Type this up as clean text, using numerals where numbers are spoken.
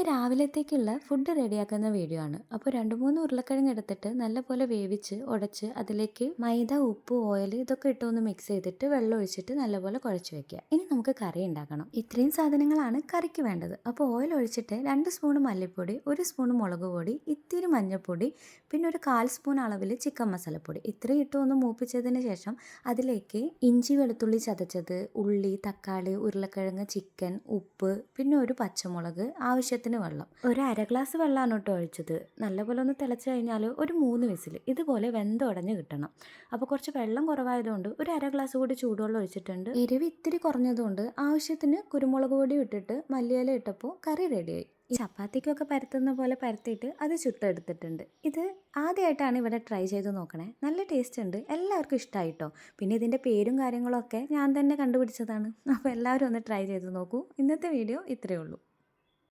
രാവിലത്തേക്കുള്ള food റെഡിയാക്കുന്ന video ആണ്. അപ്പോൾ 2-3 ഉരുളക്കിഴങ്ങ് എടുത്തിട്ട് നല്ലപോലെ വേവിച്ച് ഉടച്ച് അതിലേക്ക് മൈദ, ഉപ്പ്, ഓയിൽ ഇതൊക്കെ ഇട്ടൊന്ന് മിക്സ് ചെയ്തിട്ട് വെള്ളം ഒഴിച്ചിട്ട് നല്ലപോലെ കുഴച്ച് വെക്കുക. ഇനി നമുക്ക് കറി ഉണ്ടാക്കണം. ഇത്രയും സാധനങ്ങളാണ് കറിക്ക് വേണ്ടത്. അപ്പോൾ ഓയിൽ ഒഴിച്ചിട്ട് 2 സ്പൂൺ മല്ലിപ്പൊടി, 1 സ്പൂൺ മുളക് പൊടി, ഇത്തിരി മഞ്ഞൾപ്പൊടി, പിന്നെ ഒരു 1/4 സ്പൂൺ അളവിൽ ചിക്കൻ മസാലപ്പൊടി ഇത്രയും ഇട്ട് ഒന്ന് മൂപ്പിച്ചതിന് ശേഷം അതിലേക്ക് ഇഞ്ചി വെളുത്തുള്ളി ചതച്ചത്, ഉള്ളി, തക്കാളി, ഉരുളക്കിഴങ്ങ്, ചിക്കൻ, ഉപ്പ്, പിന്നെ ഒരു പച്ചമുളക്, ആവശ്യത്തിന് വെള്ളം. ഒരു 1/2 ഗ്ലാസ് വെള്ളമാണ് കേട്ടോ ഒഴിച്ചത്. നല്ലപോലെ ഒന്ന് തിളച്ച് കഴിഞ്ഞാൽ ഒരു 3 വിസിൽ ഇതുപോലെ വെന്തുടഞ്ഞ് കിട്ടണം. അപ്പോൾ കുറച്ച് വെള്ളം കുറവായതുകൊണ്ട് ഒരു 1/2 ഗ്ലാസ് കൂടി ചൂടുവെള്ളം ഒഴിച്ചിട്ടുണ്ട്. എരിവ് ഇത്തിരി കുറഞ്ഞതുകൊണ്ട് ആവശ്യത്തിന് കുരുമുളക് പൊടി ഇട്ടിട്ട് മല്ലിയില ഇട്ടപ്പോൾ കറി റെഡിയായി. ഈ ചപ്പാത്തിക്കൊക്കെ പരത്തുന്ന പോലെ പരത്തിയിട്ട് അത് ചുട്ടെടുത്തിട്ടുണ്ട്. ഇത് ആദ്യമായിട്ടാണ് ഇവിടെ ട്രൈ ചെയ്ത് നോക്കണേ. നല്ല ടേസ്റ്റ് ഉണ്ട്, എല്ലാവർക്കും ഇഷ്ടമായിട്ടോ. പിന്നെ ഇതിൻ്റെ പേരും കാര്യങ്ങളൊക്കെ ഞാൻ തന്നെ കണ്ടുപിടിച്ചതാണ്. അപ്പോൾ എല്ലാവരും ഒന്ന് ട്രൈ ചെയ്ത് നോക്കൂ. ഇന്നത്തെ വീഡിയോ ഇത്രയേ ഉള്ളൂ.